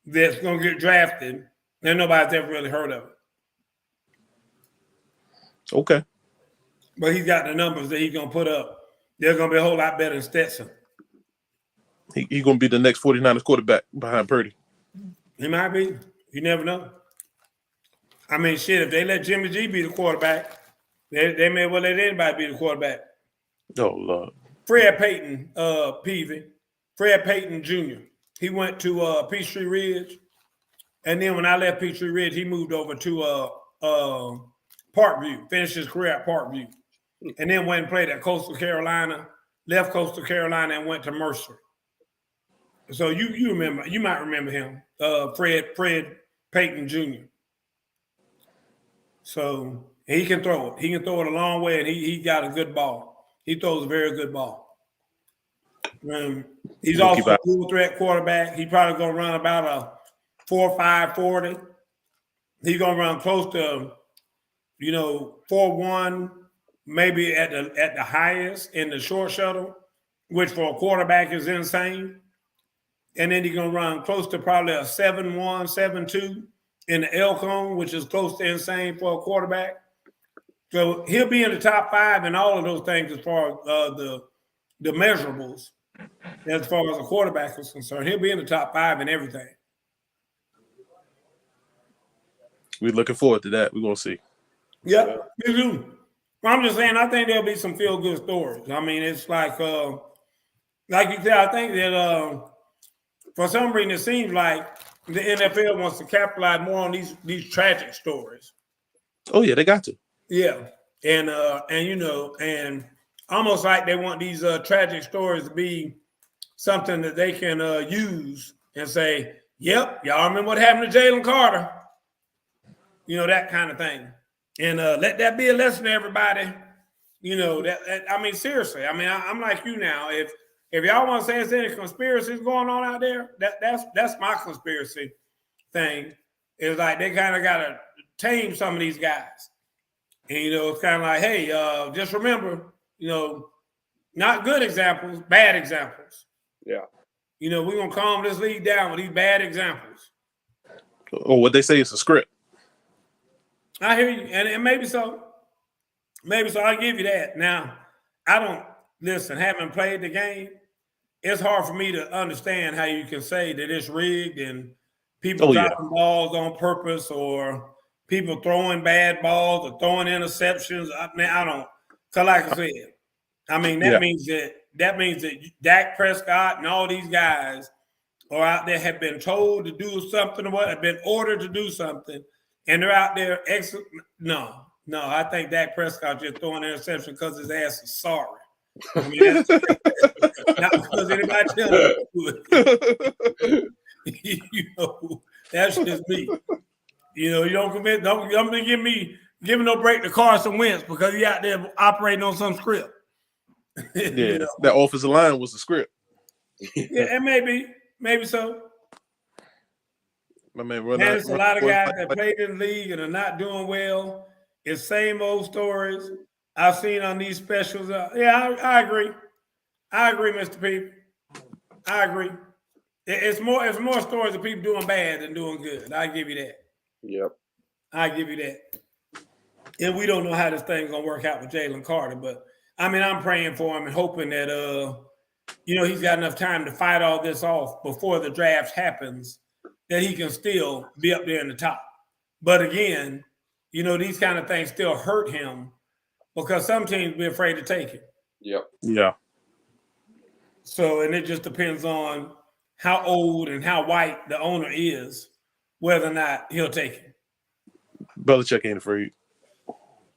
that's going to get drafted and nobody's ever really heard of it. Okay. But he's got the numbers that he's going to put up. They're going to be a whole lot better than Stetson. He's going to be the next 49ers quarterback behind Purdy. He might be. You never know. I mean, shit, if they let Jimmy G be the quarterback, they may well let anybody be the quarterback. Oh, Lord. Fred Payton, Fred Payton Jr., he went to Peachtree Ridge. And then when I left Peachtree Ridge, he moved over to Parkview, finished his career at Parkview. And then went and played at Coastal Carolina, left Coastal Carolina and went to Mercer. So you might remember him, Fred Payton Jr. So he can throw it. He can throw it a long way, and he got a good ball. He throws a very good ball. He's also a dual threat quarterback. He's probably going to run about a 4.5 40. He's going to run close to, 4.1, maybe at the highest in the short shuttle, which for a quarterback is insane. And then he's going to run close to probably a 7-1, 7-2 in the L cone, which is close to insane for a quarterback. So he'll be in the top 5 in all of those things as far as the measurables. As far as a quarterback is concerned, he'll be in the top 5 in everything. We're looking forward to that. We're going to see. Yeah, me too. I'm just saying, I think there'll be some feel-good stories. I mean, it's like you said, I think that for some reason it seems like the NFL wants to capitalize more on these tragic stories. Oh yeah, they got to. Yeah, and almost like they want these tragic stories to be something that they can use and say, "Yep, y'all remember what happened to Jalen Carter?" That kind of thing. And let that be a lesson to everybody. I mean, seriously. I mean, I'm like you now. If y'all want to say there's any conspiracies going on out there, that's my conspiracy thing. It's like they kind of got to tame some of these guys. And, it's kind of like, hey, just remember, not good examples, bad examples. Yeah. We're going to calm this league down with these bad examples. Or what they say is a script. I hear you, and maybe so. Maybe so. I'll give you that. Now, I don't listen. Having played the game, it's hard for me to understand how you can say that it's rigged and people dropping balls on purpose or people throwing bad balls or throwing interceptions. I don't. Cause like I said, I mean that means that Dak Prescott and all these guys are out there have been told to do something or what have been ordered to do something. And they're out there. No. I think Dak Prescott just throwing an interception because his ass is sorry. I mean, not because anybody tells him to do it. That's just me. You don't commit. Don't give me no break to Carson Wentz because he out there operating on some script. Yeah, that offensive line was the script. Yeah, and maybe so. My man, there's a lot of guys that played in the league and are not doing well. It's same old stories I've seen on these specials. I agree. I agree, Mr. P. I agree. It's more stories of people doing bad than doing good. I give you that. Yep. I give you that. And we don't know how this thing's gonna work out with Jalen Carter, but I mean, I'm praying for him and hoping that he's got enough time to fight all this off before the draft happens, that he can still be up there in the top. But again, these kind of things still hurt him because some teams be afraid to take it. Yep. Yeah. So, and it just depends on how old and how white the owner is, whether or not he'll take it. Belichick ain't afraid.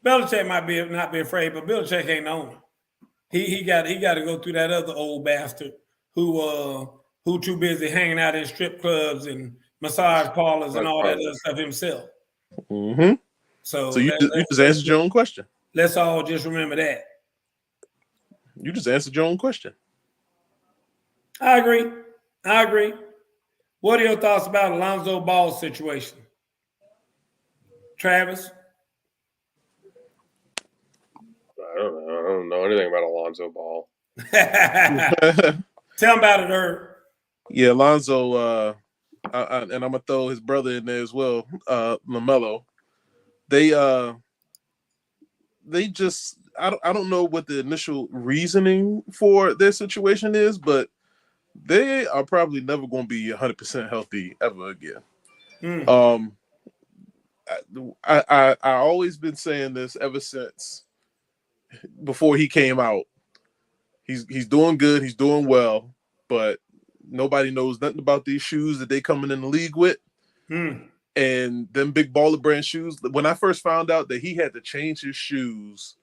Belichick might not be afraid, but Belichick ain't the owner. He got to go through that other old bastard who too busy hanging out in strip clubs and massage parlors and all that other stuff himself. Mm-hmm. So you just answered your own question. Let's all just remember that. You just answered your own question. I agree. What are your thoughts about Alonzo Ball's situation? Travis? I don't know anything about Alonzo Ball. Tell him about it, Herb. Yeah, Alonzo, and I'm gonna throw his brother in there as well, LaMelo. They just I don't know what the initial reasoning for their situation is, but they are probably never going to be 100% healthy ever again. I always been saying this ever since before he came out. He's doing good, he's doing well, but nobody knows nothing about these shoes that they coming in the league with. And them big baller brand shoes. When I first found out that he had to change his shoes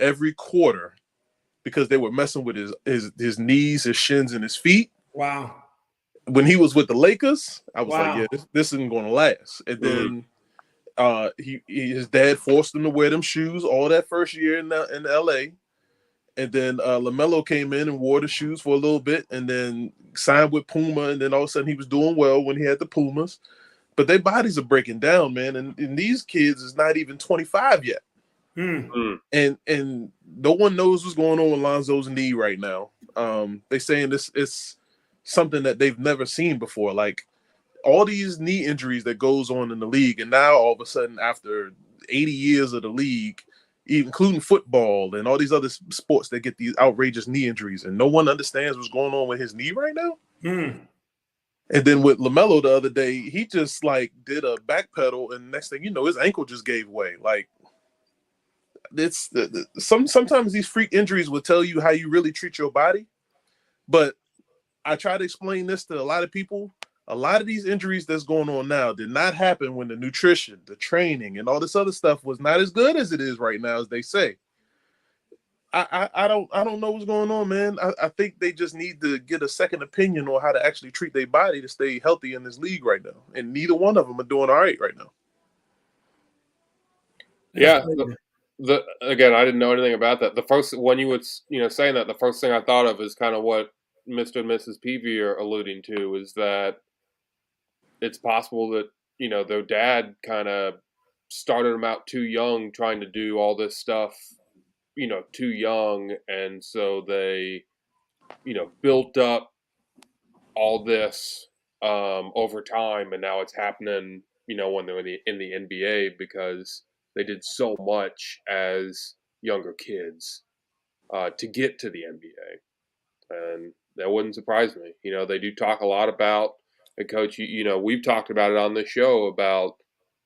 every quarter because they were messing with his knees, his shins, and his feet. Wow. When he was with the Lakers, I was like, yeah, this isn't going to last. And then his dad forced him to wear them shoes all that first year in LA. And then LaMelo came in and wore the shoes for a little bit and then signed with Puma. And then all of a sudden he was doing well when he had the Pumas. But their bodies are breaking down, man. And these kids is not even 25 yet. And no one knows what's going on with Lonzo's knee right now. They saying this is something that they've never seen before. Like all these knee injuries that goes on in the league, and now all of a sudden, after 80 years of the league, including football and all these other sports that get these outrageous knee injuries, and no one understands what's going on with his knee right now. And then with LaMelo the other day, he just like did a backpedal, and next thing you know, his ankle just gave way. Like it's sometimes these freak injuries will tell you how you really treat your body. But I try to explain this to a lot of people. A lot of these injuries that's going on now did not happen when the nutrition, the training, and all this other stuff was not as good as it is right now, as they say. I don't know what's going on, man. I think they just need to get a second opinion on how to actually treat their body to stay healthy in this league right now. And neither one of them are doing all right right now. Yeah. Again, I didn't know anything about that. The first, when you would, saying that, the first thing I thought of is kind of what Mr. and Mrs. Peavy are alluding to, is that it's possible that, their dad kind of started them out too young, trying to do all this stuff, too young. And so they, built up all this over time. And now it's happening, when they're in the NBA, because they did so much as younger kids to get to the NBA. And that wouldn't surprise me. They do talk a lot about, and Coach, we've talked about it on this show about,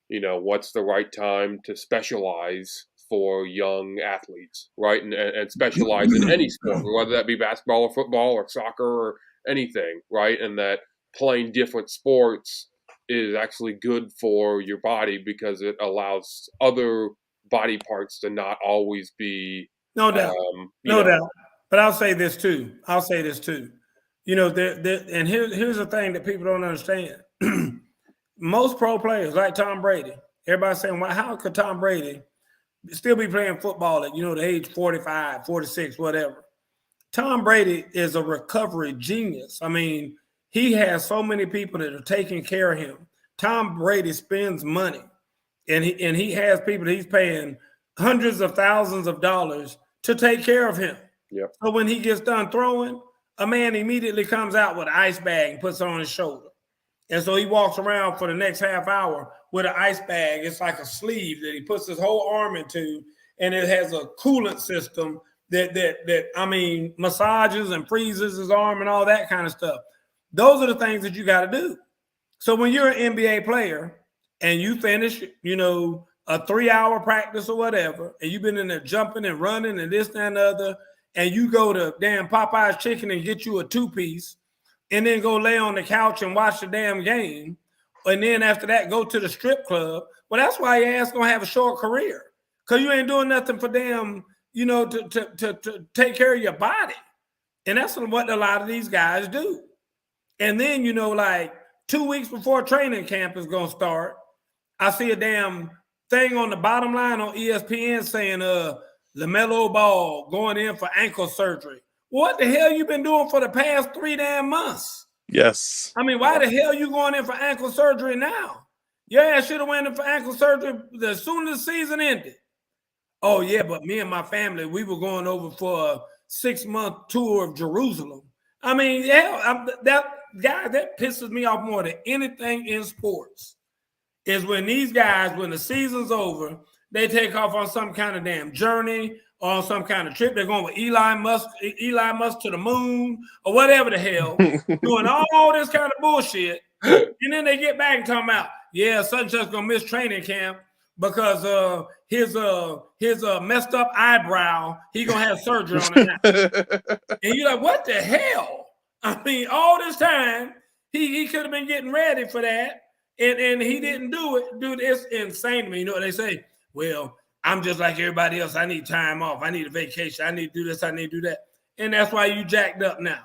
what's the right time to specialize for young athletes, right? And specialize in any sport, whether that be basketball or football or soccer or anything, right? And that playing different sports is actually good for your body because it allows other body parts to not always be no doubt. But I'll say this too. And here's the thing that people don't understand. Most pro players, like Tom Brady, everybody's saying, well, how could Tom Brady still be playing football at, the age 45, 46, whatever? Tom Brady is a recovery genius. I mean, he has so many people that are taking care of him. Tom Brady spends money, and he has people that he's paying hundreds of thousands of dollars to take care of him. Yep. So when he gets done throwing, a man immediately comes out with an ice bag and puts it on his shoulder. And so he walks around for the next half hour with an ice bag. It's like a sleeve that he puts his whole arm into, and it has a coolant system that massages and freezes his arm and all that kind of stuff. Those are the things that you got to do. So when you're an NBA player and you finish, a 3-hour practice or whatever, and you've been in there jumping and running and this, that, and the other, and you go to damn Popeye's Chicken and get you a 2-piece, and then go lay on the couch and watch the damn game, and then after that go to the strip club, well, that's why your ass gonna have a short career, because you ain't doing nothing for damn, to take care of your body. And that's what a lot of these guys do. And then, like 2 weeks before training camp is gonna start, I see a damn thing on the bottom line on ESPN saying LaMelo Ball going in for ankle surgery. What the hell you been doing for the past 3 damn months? Yes. I mean, why the hell you going in for ankle surgery now? Your ass should have went in for ankle surgery as soon as the season ended. Oh, yeah, but me and my family, we were going over for a 6-month tour of Jerusalem. I mean, that pisses me off more than anything in sports is when these guys, when the season's over, they take off on some kind of damn journey or on some kind of trip. They're going with Elon Musk to the moon or whatever the hell, doing all this kind of bullshit. And then they get back and talking about, yeah, such and such gonna miss training camp because his messed up eyebrow, he gonna have surgery on it now. And you're like, what the hell? I mean, all this time he could have been getting ready for that, and he didn't do it. Dude, it's insane to me. You know what they say? Well, I'm just like everybody else. I need time off. I need a vacation. I need to do this. I need to do that. And that's why you jacked up now.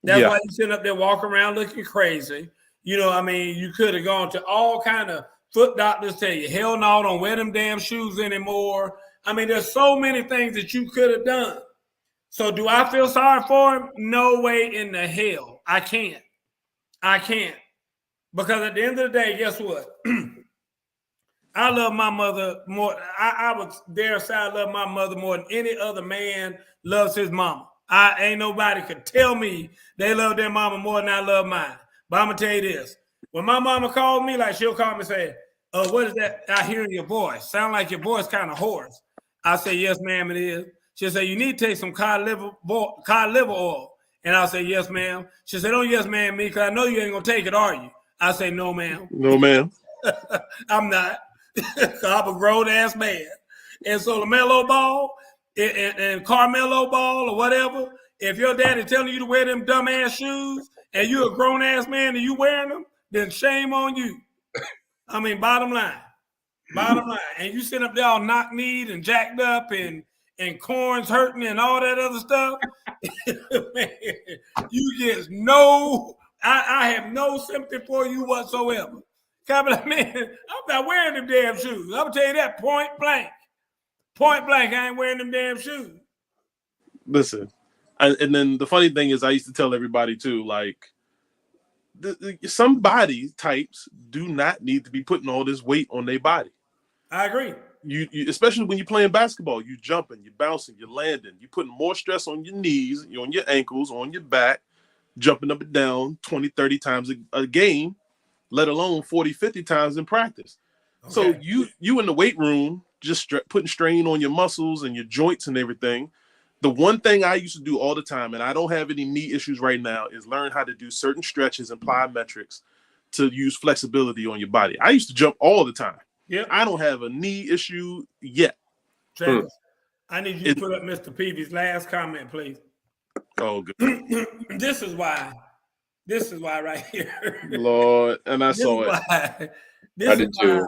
That's why you sitting up there walking around looking crazy. You could have gone to all kind of foot doctors tell you, hell no, don't wear them damn shoes anymore. I mean, there's so many things that you could have done. So do I feel sorry for him? No way in the hell. I can't. Because at the end of the day, guess what? I love my mother more. I would dare say I love my mother more than any other man loves his mama. Ain't nobody could tell me they love their mama more than I love mine. But I'm gonna tell you this: when my mama calls me, like she'll call me and say, what is that I hear in your voice? Sound like your voice kind of hoarse. I say, yes, ma'am, it is. She'll say, you need to take some cod liver oil. And I'll say, yes, ma'am. She'll say, don't yes, ma'am, me, because I know you ain't going to take it, are you? I say, no, ma'am. No, ma'am. I'm not. I'm a grown-ass man. And so LaMelo Ball and Carmelo Ball or whatever, if your daddy telling you to wear them dumb-ass shoes and you're a grown-ass man and you wearing them, then shame on you. I mean, bottom line. And you sit up there all knock-kneed and jacked up and corns hurting and all that other stuff. Man, you get I have no sympathy for you whatsoever. Man, I'm not wearing them damn shoes. I'm going to tell you that point blank. Point blank, I ain't wearing them damn shoes. Listen, and then the funny thing is I used to tell everybody too, like, some body types do not need to be putting all this weight on their body. I agree. You especially when you're playing basketball, you jumping, you're bouncing, you're landing, you're putting more stress on your knees, on your ankles, on your back, jumping up and down 20, 30 times a game, let alone 40, 50 times in practice. Okay. So you in the weight room, just putting strain on your muscles and your joints and everything. The one thing I used to do all the time, and I don't have any knee issues right now, is learn how to do certain stretches and plyometrics to use flexibility on your body. I used to jump all the time. Yeah, I don't have a knee issue yet. Travis, I need you to put up Mr. Peavy's last comment, please. Oh, good. This is why right here. Lord, and I saw it. I did too.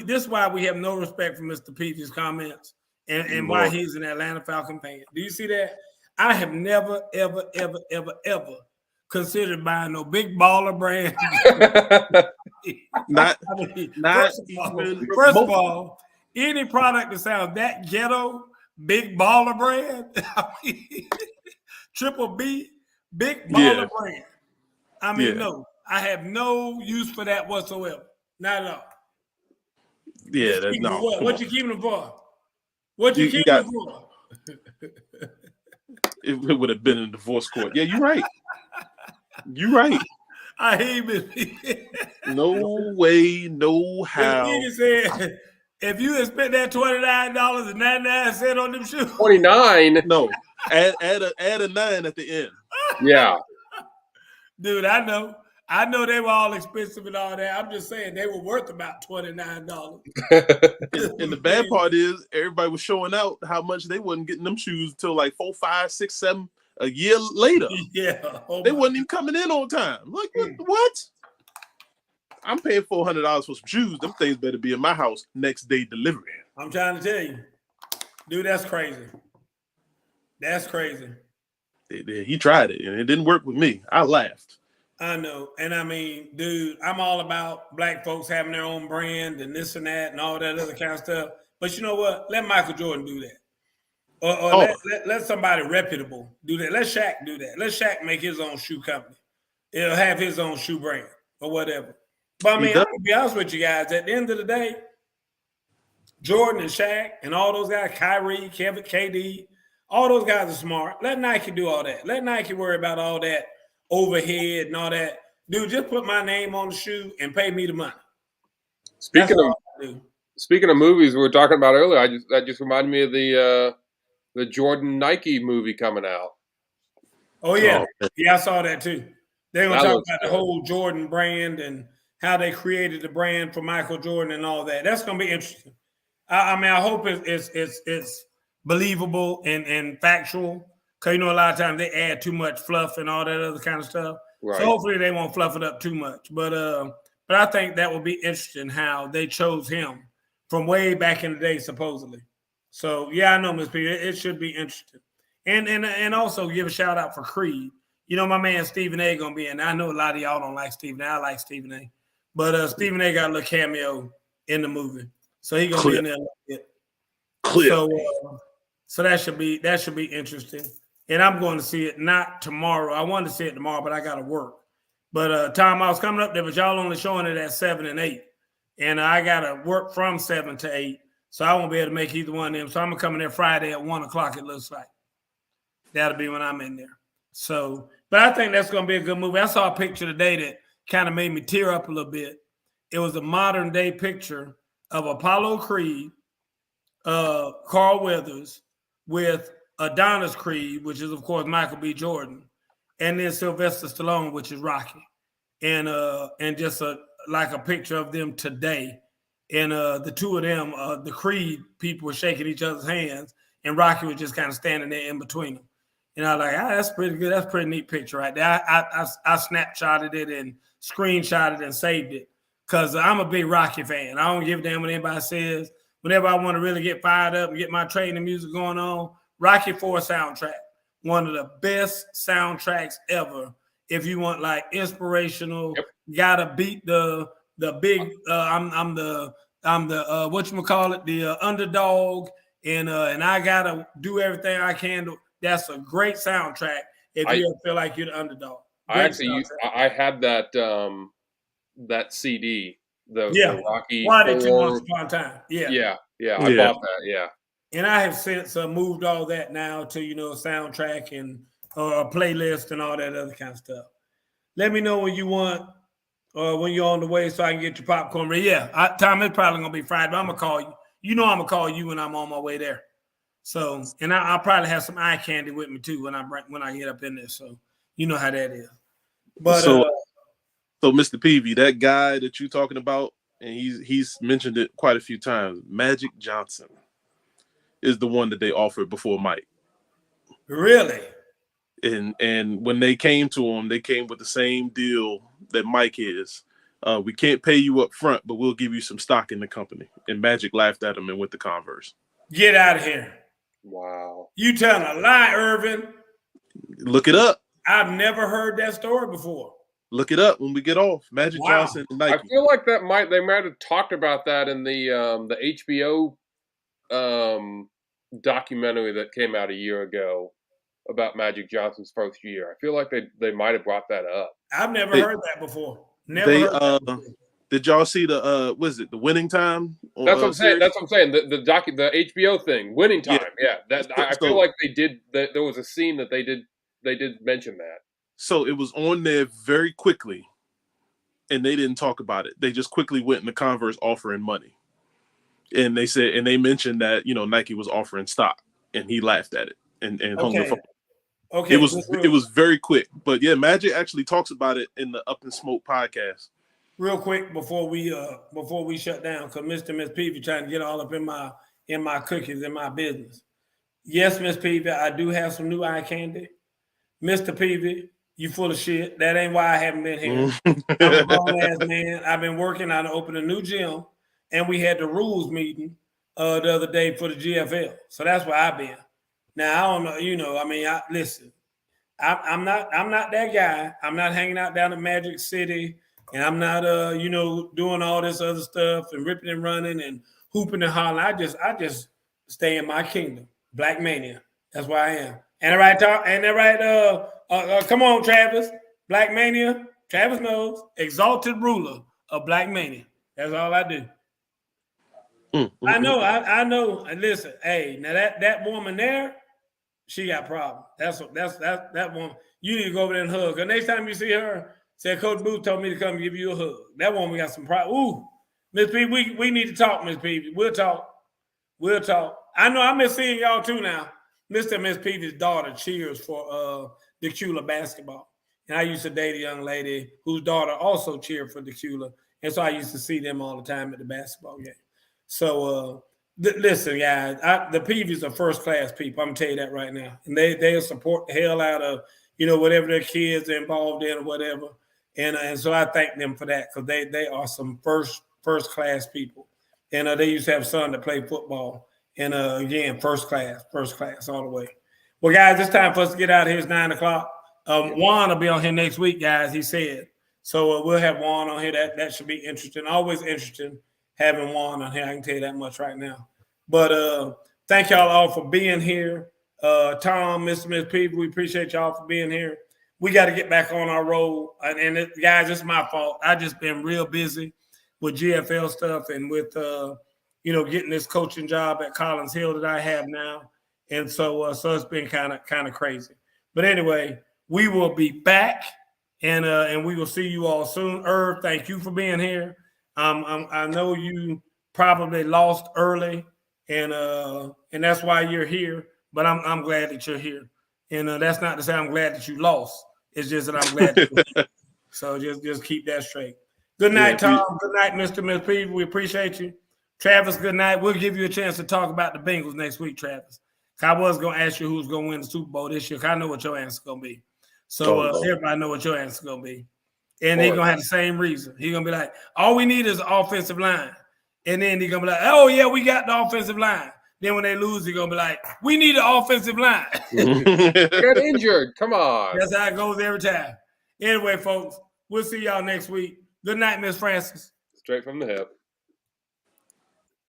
This is why we have no respect for Mr. Peavy's comments and why he's an Atlanta Falcon fan. Do you see that? I have never, ever, ever, ever, ever considered buying no big baller brand. First of all, any product that sounds that ghetto, big baller brand, triple B, big baller brand. I mean, no, I have no use for that whatsoever. Not at all. Yeah, that's no. What you keeping them for? What you keeping them for? It would have been in divorce court. Yeah, you're right. You're right. I hate it. No way, no how. He said, if you had spent that $29.99 on them shoes. 29? No. Add a 9 at the end. Yeah. Dude, I know they were all expensive and all that. I'm just saying they were worth about $29. And the bad part is everybody was showing out how much they wasn't getting them shoes until like 4, 5, 6, 7 a year later. Yeah. They wasn't even coming in on time. Like, what? I'm paying $400 for some shoes. Them things better be in my house next day delivery. I'm trying to tell you. Dude, that's crazy. That's crazy. He tried it, and it didn't work with me. I laughed. I know. And I mean, dude, I'm all about black folks having their own brand and this and that and all that other kind of stuff. But you know what? Let Michael Jordan do that. Or let somebody reputable do that. Let Shaq do that. Let Shaq make his own shoe company. He'll have his own shoe brand or whatever. But I mean, I'm going to be honest with you guys. At the end of the day, Jordan and Shaq and all those guys, Kyrie, Kevin, KD, all those guys are smart. Let Nike do all that. Let Nike worry about all that overhead and all that. Dude, just put my name on the shoe and pay me the money. Speaking of movies we were talking about earlier, that just reminded me of the Jordan Nike movie coming out. Oh yeah, I saw that too. They're gonna talk about the whole Jordan brand and how they created the brand for Michael Jordan and all that. That's gonna be interesting. I mean, I hope it's believable and factual. Because, you know, a lot of times they add too much fluff and all that other kind of stuff. Right. So hopefully they won't fluff it up too much. But I think that will be interesting how they chose him from way back in the day, supposedly. So, yeah, I know, Ms. P. It should be interesting. And also give a shout-out for Creed. You know, my man Stephen A. going to be in. I know a lot of y'all don't like Stephen A. I like Stephen A. But Stephen A. got a little cameo in the movie. So he going to be in there a little bit. Clear. So that should be interesting. And I'm going to see it not tomorrow. I wanted to see it tomorrow, but I got to work. But Tom, I was coming up there, but y'all only showing it at 7 and 8. And I got to work from 7 to 8. So I won't be able to make either one of them. So I'm going to come in there Friday at 1 o'clock, it looks like. That'll be when I'm in there. So, but I think that's going to be a good movie. I saw a picture today that kind of made me tear up a little bit. It was a modern day picture of Apollo Creed, Carl Weathers, with Adonis Creed, which is of course Michael B. Jordan, and then Sylvester Stallone, which is Rocky, and just like a picture of them today, and the two of them, the Creed people were shaking each other's hands, and Rocky was just kind of standing there in between them. And I was like, that's pretty good. That's a pretty neat picture right there. I snapshotted it and screenshotted and saved it because I'm a big Rocky fan. I don't give a damn what anybody says. Whenever I want to really get fired up and get my training music going on, Rocky IV soundtrack, one of the best soundtracks ever. If you want like inspirational, gotta beat the big. I'm the whatchamacallit, the underdog, and I gotta do everything I can to. That's a great soundtrack if you feel like you're the underdog. I had that that CD, the Rocky. Why did you Once Upon a Time? Yeah. I bought that. Yeah. And I have since moved all that now to soundtrack and a playlist and all that other kind of stuff. Let me know when you want, when you're on the way, so I can get your popcorn ready. Yeah, Tom, it's probably gonna be Friday, but I'm gonna call you. I'm gonna call you when I'm on my way there. So, and I'll probably have some eye candy with me too when I get up in there. So, you know how that is. But so Mr. Peavy, that guy that you're talking about, and he's mentioned it quite a few times. Magic Johnson is the one that they offered before Mike. Really? And when they came to him, they came with the same deal that Mike is. We can't pay you up front, but we'll give you some stock in the company. And Magic laughed at him and went to Converse. Get out of here. Wow. You telling a lie, Irvin. Look it up. I've never heard that story before. Look it up when we get off. Magic Johnson and Nike. I feel like they might have talked about that in the HBO documentary that came out a year ago about Magic Johnson's first year. I feel like they might have brought that up. I've never heard that before. Never heard that before. Did y'all see the The Winning Time? That's what I'm saying. That's what I'm saying. The HBO thing, Winning Time. Yeah, I feel like they did. There was a scene that they did mention that. So it was on there very quickly, and they didn't talk about it. They just quickly went into Converse offering money, and they mentioned that Nike was offering stock, and he laughed at it and hung the phone. Okay, it was very quick, but yeah, Magic actually talks about it in the Up and Smoke podcast. Real quick before we shut down, because Mr. and Miss Peavy trying to get all up in my cookies in my business. Yes, Miss Peavy, I do have some new eye candy. Mr. Peavy, you full of shit. That ain't why I haven't been here. I'm a grown ass man. I've been working on to open a new gym, and we had the rules meeting the other day for the GFL. So that's where I've been. Now I don't know. Listen. I'm not that guy. I'm not hanging out down at Magic City. And I'm not, doing all this other stuff and ripping and running and hooping and hollering. I just stay in my kingdom. Black Mania. That's where I am. And right, Tom? And that right? Come on, Travis. Black Mania. Travis knows. Exalted ruler of Black Mania. That's all I do. I know. I know. And listen, hey, now that woman there, she got problems. That's that woman. You need to go over there and hug her. Next time you see her. Said Coach Booth told me to come give you a hug. That one we got some problems. Ooh, Miss P, we need to talk, Miss P. We'll talk. I know I miss seeing y'all too now. Mr. and Miss Peavy's daughter cheers for Decula basketball. And I used to date a young lady whose daughter also cheered for Decula. And so I used to see them all the time at the basketball game. So listen, guys, the Peavy's are first-class people. I'm going to tell you that right now. And they'll support the hell out of, whatever their kids are involved in or whatever. And so I thank them for that because they are some first class people. And they used to have a son that played football. And again, first class all the way. Well, guys, it's time for us to get out of here. It's 9 o'clock. Juan will be on here next week, guys, he said. So we'll have Juan on here. That should be interesting. Always interesting having Juan on here. I can tell you that much right now. But thank y'all all for being here. Tom, Mr. Miss Peavy, we appreciate y'all for being here. We got to get back on our road. And guys, it's my fault. I just been real busy with GFL stuff and with, getting this coaching job at Collins Hill that I have now. And so it's been kind of crazy. But anyway, we will be back, and we will see you all soon. Irv, thank you for being here. I know you probably lost early, and that's why you're here. But I'm glad that you're here, and that's not to say I'm glad that you lost. It's just that I'm glad that you're here. So just keep that straight. Good night, Tom. Good night, Mr. Miss Peavy. We appreciate you. Travis, good night. We'll give you a chance to talk about the Bengals next week, Travis. I was going to ask you who's going to win the Super Bowl this year. I know what your answer is going to be. So everybody know what your answer is going to be. And they're going to have the same reason. He's going to be like, all we need is an offensive line. And then they're going to be like, oh, yeah, we got the offensive line. Then when they lose, they're going to be like, we need an offensive line. Get injured. Come on. That's how it goes every time. Anyway, folks, we'll see y'all next week. Good night, Miss Francis. Straight from the hip.